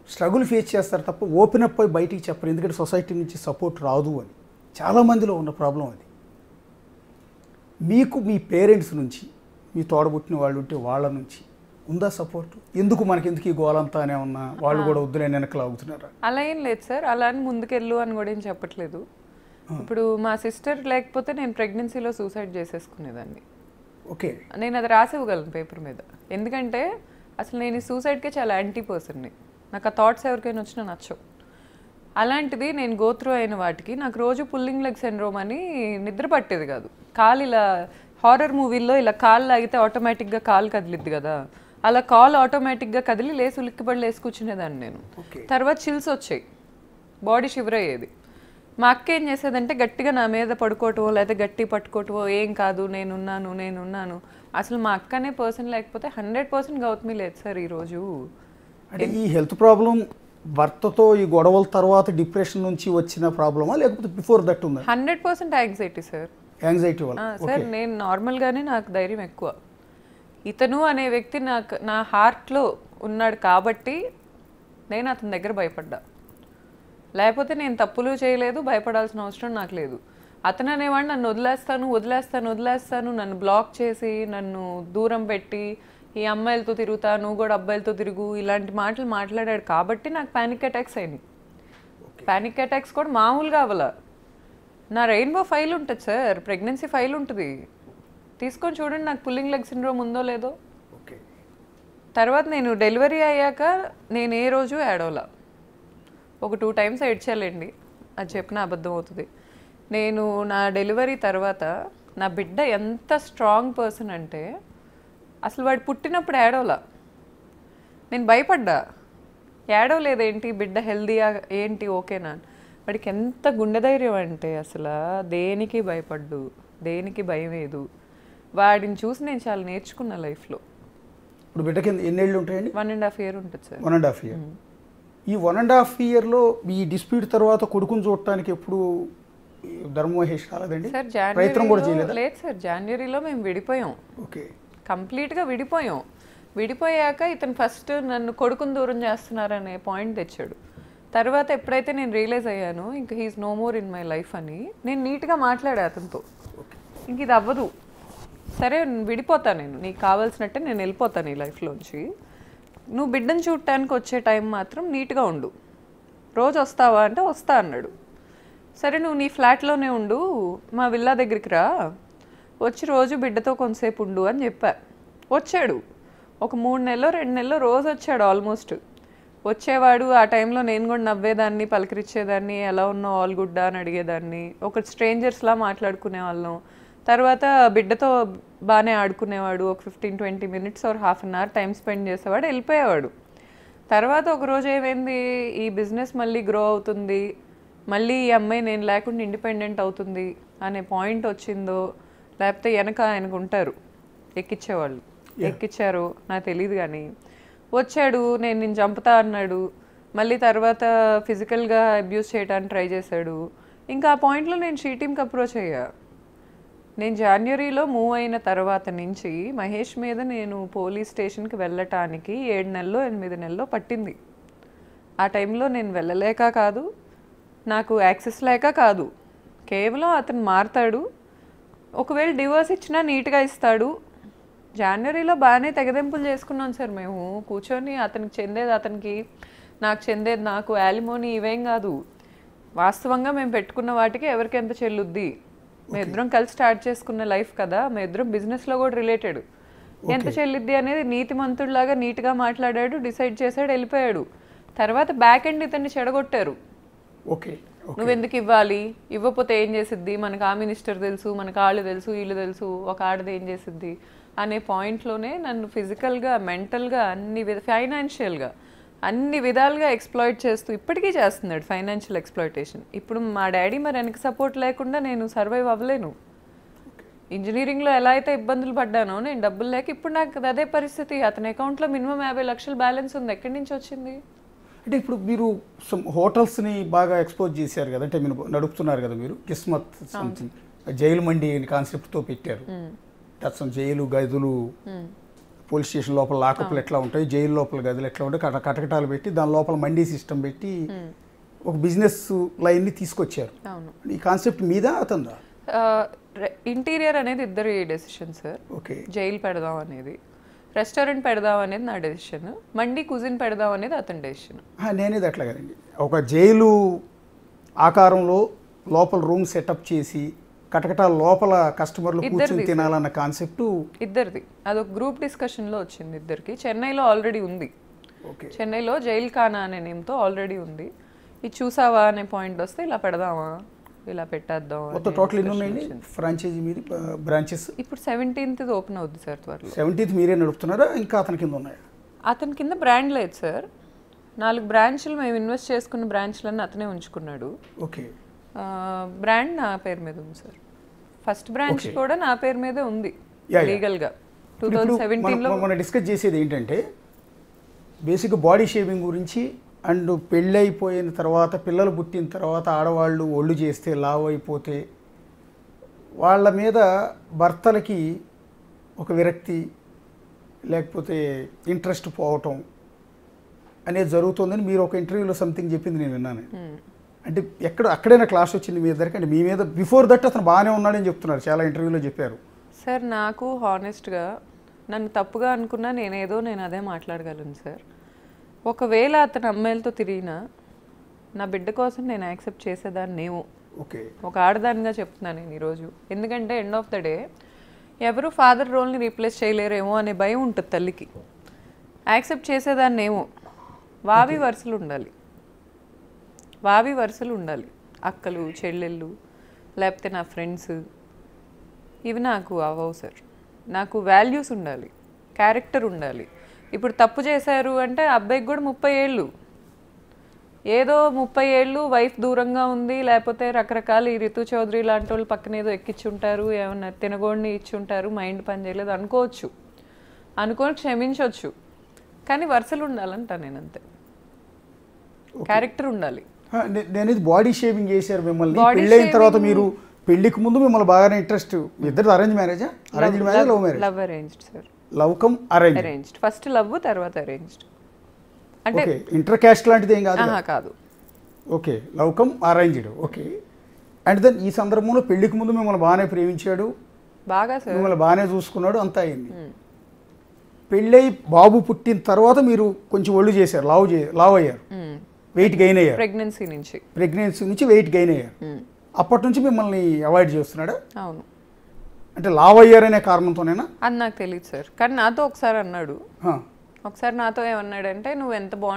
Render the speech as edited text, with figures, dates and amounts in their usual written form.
Struggle face చేస్తారు తప్ప open up అయి బయటికి చెప్పరు, ఎందుకంటే సొసైటీ నుంచి సపోర్ట్ రాదు అని. చాలామందిలో ఉన్న ప్రాబ్లం అది. మీకు మీ పేరెంట్స్ నుంచి, మీ తోడబుట్టిన వాళ్ళు ఉంటే వాళ్ళ నుంచి ఉందా సపోర్ట్? ఎందుకు మనకెందుకు ఈ గోలంతా అనే ఉన్నా వాళ్ళు కూడా వద్దులే వెనకలు ఆగుతున్నారా? అలా ఏం లేదు సార్, అలా అని ముందుకెళ్ళు అని కూడా ఏం చెప్పట్లేదు. ఇప్పుడు మా సిస్టర్ లేకపోతే నేను ప్రెగ్నెన్సీలో సూసైడ్ చేసేసుకునేదాన్ని. ఓకే, నేను అది రాసివ్వగలను పేపర్ మీద. ఎందుకంటే అసలు నేను ఈ సూసైడ్కే చాలా యాంటీ పర్సన్ని. నాకు ఆ థాట్స్ ఎవరికైనా వచ్చినా నచ్చవు. అలాంటిది నేను గోత్రూ అయిన వాటికి నాకు రోజు పుల్లింగ్ లెగ్ సిండ్రోమ్ అని నిద్ర పట్టేది కాదు. కాలు ఇలా హారర్ మూవీల్లో ఇలా కాలు లాగితే ఆటోమేటిక్గా కాలు కదిలిద్ది కదా, అలా కాలు ఆటోమేటిక్గా కదిలి లేసి ఉలిక్కిపడి లేసి కూర్చునేదాన్ని నేను. తర్వాత చిల్స్ వచ్చాయి, బాడీ షివర్ అయ్యేది. మా అక్క ఏం చేసేదంటే గట్టిగా నా మీద పడుకోవటమో లేకపోతే గట్టి పట్టుకోవటమో, ఏం కాదు నేనున్నాను. అసలు మా అక్కనే పర్సన్ లేకపోతే 100% గౌతమి లేదు సార్ ఈరోజు. అంటే ఈ హెల్త్ ప్రాబ్లం భర్తతో ఈ గొడవల తర్వాత డిప్రెషన్ నుంచి వచ్చిన ప్రాబ్లమా లేకపోతే బిఫోర్ దట్ ఉందా? 100% యాంగ్జైటీ సార్. యాంగ్జైటీ వల్ల సార్ నేను నార్మల్గానే నాకు ధైర్యం ఎక్కువ. ఇతను అనే వ్యక్తి నా హార్ట్లో ఉన్నాడు కాబట్టి నేను అతని దగ్గర భయపడ్డా. లేకపోతే నేను తప్పులు చేయలేదు, భయపడాల్సిన అవసరం నాకు లేదు. అతను అనేవాడు నన్ను వదిలేస్తాను, నన్ను బ్లాక్ చేసి నన్ను దూరం పెట్టి ఈ అమ్మాయిలతో తిరుగుతా, నువ్వు కూడా అబ్బాయిలతో తిరుగు, ఇలాంటి మాటలు మాట్లాడాడు కాబట్టి నాకు పానిక్ అటాక్స్ అయినాయి. పానిక్ అటాక్స్ కూడా మామూలుగా అవ్వాల. నా రెయిన్బో ఫైల్ ఉంటుంది సార్, ప్రెగ్నెన్సీ ఫైల్ ఉంటుంది, తీసుకొని చూడండి నాకు పుల్లింగ్ లెగ్ సిండ్రోమ్ ఉందో లేదో. తర్వాత నేను డెలివరీ అయ్యాక నేను ఏ రోజు ఏడవలా. ఒక 2 times ఏడ్చాలండి, అది చెప్పిన అబద్ధం అవుతుంది. నేను నా డెలివరీ తర్వాత నా బిడ్డ ఎంత స్ట్రాంగ్ పర్సన్ అంటే అసలు వాడు పుట్టినప్పుడు ఏడవలా. నేను భయపడ్డా, ఏడవలేదేంటి బిడ్డ హెల్దీయా ఏంటి ఓకేనా. వాడికి ఎంత గుండె ధైర్యం అంటే అసలు దేనికి భయపడ్డు, దేనికి భయం లేదు. వాడిని చూసి నేను చాలా నేర్చుకున్నా లైఫ్లో. ఇప్పుడు బిడ్డకి ఎన్నేళ్ళు ఉంటాయండి? 1.5 years ఉంటుంది సార్. 1.5 years. ఈ 1.5 yearలో ఈ డిస్ప్యూట్ తర్వాత కొడుకుని చూడటానికి ఎప్పుడు ధర్మమహేష్ రాలేదండి? సార్ ప్రయత్నం కూడా చేయలేదు? లేదు సార్, జనవరిలో మేము విడిపోయాం. ఓకే, కంప్లీట్గా విడిపోయాం. విడిపోయాక ఇతను ఫస్ట్ నన్ను కొడుకుని దూరం చేస్తున్నారనే పాయింట్ తెచ్చాడు. తర్వాత ఎప్పుడైతే నేను రియలైజ్ అయ్యాను ఇంక he is no more in my life అని, నేను నీట్గా మాట్లాడా అతనితో. ఇంక ఇది అవ్వదు, సరే విడిపోతా, నీకు కావాల్సినట్టే నేను వెళ్ళిపోతాను ఈ లైఫ్లోంచి. నువ్వు బిడ్డను చూడటానికి వచ్చే టైం మాత్రం నీట్గా ఉండు, రోజు వస్తావా అంటే వస్తా అన్నాడు. సరే నువ్వు నీ ఫ్లాట్లోనే ఉండు, మా విల్లా దగ్గరికి రా, వచ్చి రోజు బిడ్డతో కొంతసేపు ఉండు అని చెప్పా. వచ్చాడు, ఒక 3 నెలలో 2 నెలలో రోజు వచ్చాడు. ఆల్మోస్ట్ వచ్చేవాడు. ఆ టైంలో నేను కూడా నవ్వేదాన్ని, పలకరించేదాన్ని, ఎలా ఉన్నావు ఆల్ గుడ్డా అని అడిగేదాన్ని. ఒక స్ట్రేంజర్స్లా మాట్లాడుకునే వాళ్ళం. తర్వాత బిడ్డతో బాగానే ఆడుకునేవాడు. ఒక 15-20 minutes or half an hour time spend చేసేవాడు, వెళ్ళిపోయేవాడు. తర్వాత ఒకరోజు ఏమైంది, ఈ బిజినెస్ మళ్ళీ గ్రో అవుతుంది, మళ్ళీ ఈ అమ్మాయి నేను లేకుండా ఇండిపెండెంట్ అవుతుంది అనే పాయింట్ వచ్చిందో, లేకపోతే వెనక ఆయనకు ఉంటారు ఎక్కించేవాళ్ళు, ఎక్కించారు నాకు తెలియదు. కానీ వచ్చాడు, నేను చంపుతా అన్నాడు. మళ్ళీ తర్వాత ఫిజికల్గా అబ్యూస్ చేయడానికి ట్రై చేశాడు. ఇంకా ఆ పాయింట్లో నేను షీ టీమ్కి అప్రోచ్ అయ్యా. నేను జనవరిలో మూవ్ అయిన తర్వాత నుంచి మహేష్ మీద నేను పోలీస్ స్టేషన్కి వెళ్ళటానికి 7 నెలలు 8 నెలలు పట్టింది. ఆ టైంలో నేను వెళ్ళలేక కాదు, నాకు యాక్సెస్ లేక కాదు, కేవలం అతను మారుతాడు, ఒకవేళ డివోర్స్ ఇచ్చినా నీట్గా ఇస్తాడు. జనవరిలో బాగానే తెగదెంపులు చేసుకున్నాం సార్ మేము కూర్చొని. అతనికి చెందేది అతనికి, నాకు చెందేది నాకు, యాలిమోని ఇవేం కాదు. వాస్తవంగా మేము పెట్టుకున్న వాటికి ఎవరికి ఎంత చెల్లుద్ది, మేమిద్దరం కలిసి స్టార్ట్ చేసుకున్న లైఫ్ కదా, మేమిద్దరం బిజినెస్లో కూడా రిలేటెడ్, ఎంత చెల్లిద్ది అనేది నీతిమంతుడిలాగా నీట్గా మాట్లాడాడు, డిసైడ్ చేశాడు, వెళ్ళిపోయాడు. తర్వాత బ్యాక్ ఎండ్ ఇతన్ని చెడగొట్టారు. నువ్వెందుకు ఇవ్వాలి, ఇవ్వకపోతే ఏం చేసిద్ది, మనకు ఆ మినిస్టర్ తెలుసు, మనకు వాళ్ళు తెలుసు, వీళ్ళు తెలుసు, ఒక ఆడది ఏం చేసిద్ది అనే పాయింట్లోనే నన్ను ఫిజికల్గా, మెంటల్గా, ఫైనాన్షియల్గా అన్ని విధాలుగా ఎక్స్ప్లాయిట్ చేస్తూ ఇప్పటికీ చేస్తున్నాడు. Financial exploitation. ఇప్పుడు మా డాడీ మరి వెనక సపోర్ట్ లేకుండా నేను సర్వైవ్ అవ్వలేను. ఇంజనీరింగ్లో ఎలా అయితే ఇబ్బందులు పడ్డానో నేను డబ్బులు లేక, ఇప్పుడు నాకు అదే పరిస్థితి. అతని అకౌంట్లో మినిమం 50 లక్షల బ్యాలెన్స్ ఉంది, ఎక్కడి నుంచి వచ్చింది? అంటే ఇప్పుడు మీరు హోటల్స్ని బాగా ఎక్స్పోజ్ చేశారు కదా, అంటే మీరు నడుపుతున్నారు కదా, మీరు కిస్మత్ సంథింగ్ జైలు మండి కాన్సెప్ట్తో పెట్టారు. జైలు గదులు పోలీస్ స్టేషన్ లోపల లాకప్లు ఎట్లా ఉంటాయి, జైలు లోపల గదులు ఎట్లా ఉంటాయి, కటకటాలు పెట్టి దాని లోపల మండీ సిస్టమ్ పెట్టి ఒక బిజినెస్ లైన్ని తీసుకొచ్చారు. అవును. ఈ కాన్సెప్ట్ మీద అతందా? ఇంటీరియర్ అనేది ఇద్దరి డెసిషన్ సార్. ఓకే. జైలు పెడదాం అనేది, రెస్టారెంట్ పెడదాం అనేది నా డెసిషన్, మండీ కుజిన్ పెడదాం అనేది అతని డెసిషన్. నేనేది అట్లా కదండి, ఒక జైలు ఆకారంలో లోపల రూమ్ సెటప్ చేసి కటకటాల లోపల కస్టమర్లు కూర్చొని తినాలన్న కాన్సెప్ట్ ఇద్దరిది. అదొక గ్రూప్ డిస్కషన్లో వచ్చింది ఇద్దరికి. చెన్నైలో ఆల్రెడీ ఉంది. ఓకే. చెన్నైలో జైల్ ఖానా అనే నేమ్తో ఆల్రెడీ ఉంది. ఇది చూసావా అనే పాయింట్ వస్తే ఇలా పెడదామా, ఇలా పెట్టేద్దాం. మొత్తం టోటల్ ఎన్ని ఉన్నాయండి ఫ్రాంచైజీ మీది బ్రాంచెస్? ఇప్పుడు 17th ఓపెన్ అవుద్ది సార్ త్వరలో. 17th మీరే నడుపుతున్నారా, ఇంకా అతని కింద ఉన్నాయా? అతని కింద బ్రాండ్ లేదు సార్. 4 బ్రాంచ్లు మేము ఇన్వెస్ట్ చేసుకున్న బ్రాంచ్లన్నీ అతనే ఉంచుకున్నాడు. ఓకే. బ్రాండ్ నా పేరు మీద ఉంది సార్. ఫస్ట్ బ్రాంచ్ కూడా నా పేరు మీదే ఉంది లీగల్గా. 2017లో మనం డిస్కస్ చేసేది ఏంటంటే బేసిక్గా బాడీ షేవింగ్ గురించి. అండ్ పెళ్ళి అయిపోయిన తర్వాత, పిల్లలు పుట్టిన తర్వాత ఆడవాళ్ళు ఒళ్ళు చేస్తే లావ్ అయిపోతే వాళ్ళ మీద భర్తలకి ఒక విరక్తి లేకపోతే ఇంట్రెస్ట్ పోవటం అనేది జరుగుతుందని మీరు ఒక ఇంటర్వ్యూలో సంథింగ్ చెప్పింది నేను విన్నాను. అంటే అక్కడైనా క్లాస్ వచ్చింది మీ ఇద్దరికి? అంటే మీ మీద బిఫోర్ దట్ అతను బాగానే ఉన్నాడని చెప్తున్నారు, చాలా ఇంటర్వ్యూలో చెప్పారు. సార్ నాకు హానెస్ట్గా నన్ను తప్పుగా అనుకున్నా నేను అదే మాట్లాడగలను సార్. ఒకవేళ అతను అమ్మాయిలతో తిరిగినా నా బిడ్డ కోసం నేను యాక్సెప్ట్ చేసేదాన్నేమో. ఓకే. ఒక ఆడదానిగా చెప్తున్నాను నేను ఈరోజు. ఎందుకంటే ఎండ్ ఆఫ్ ద డే ఎవరు ఫాదర్ రోల్ని రీప్లేస్ చేయలేరేమో అనే భయం ఉంటుంది తల్లికి. యాక్సెప్ట్ చేసేదాన్నేమో. వావి వరుసలు ఉండాలి. అక్కలు, చెల్లెళ్ళు, లేకపోతే నా ఫ్రెండ్స్, ఇవి నాకు అవ్వవు సార్. నాకు వాల్యూస్ ఉండాలి, క్యారెక్టర్ ఉండాలి. ఇప్పుడు తప్పు చేశారు అంటే అబ్బాయికి కూడా 30 ఏళ్ళు, ఏదో 30 ఏళ్ళు వైఫ్ దూరంగా ఉంది, లేకపోతే రకరకాల ఈ రితు చౌదరి లాంటి వాళ్ళు పక్కన ఏదో ఎక్కించుంటారు, ఏమన్నా తినగోడిని ఇచ్చుంటారు, మైండ్ పని చేయలేదు అనుకోవచ్చు, అనుకొని క్షమించవచ్చు. కానీ వరుసలు ఉండాలంట నేను, అంతే. క్యారెక్టర్ ఉండాలి. నేను ఇది బాడీ షేవింగ్ చేశారు మిమ్మల్ని పెళ్ళైన తర్వాత. మీరు పెళ్లికి ముందు మిమ్మల్ని బాగానే ఇంట్రెస్ట్. ఇద్దరు అరేంజ్ మ్యారేజా? Arranged marriage, love marriage? Love arranged sir. Love cum arranged. First love, తర్వాత అరేంజ్డ్. అంటే ఇంటర్ క్యాస్ట్ లాంటిది ఏం కాదు? కాదు. Okay. Love cum arranged. Okay. And then ఈ సందర్భంలో పెళ్లికి ముందు మిమ్మల్ని బాగానే ప్రేమించాడు, బాగా సార్, మిమ్మల్ని బాగానే చూసుకున్నాడు, అంతా అయింది. పెళ్ళై బాబు పుట్టిన తర్వాత మీరు కొంచెం ఒళ్ళు చేశారు, లావ్ అయ్యారు, వెయిట్ గెయిన్ అయ్యారు. ప్రెగ్నెన్సీ నుంచి వెయిట్ గెయిన్ అయ్యారు. అప్పటి నుంచి మిమ్మల్ని అవాయిడ్ చేస్తున్నాడా? అవును. అంటే లావ్ అయ్యారనే కారణంతోనేనా? అది నాకు తెలియదు సార్. కానీ నాతో ఒకసారి అన్నాడు. ఒకసారి నాతో ఏమన్నాడంటే, నువ్వు ఎంత బాగుంటుంది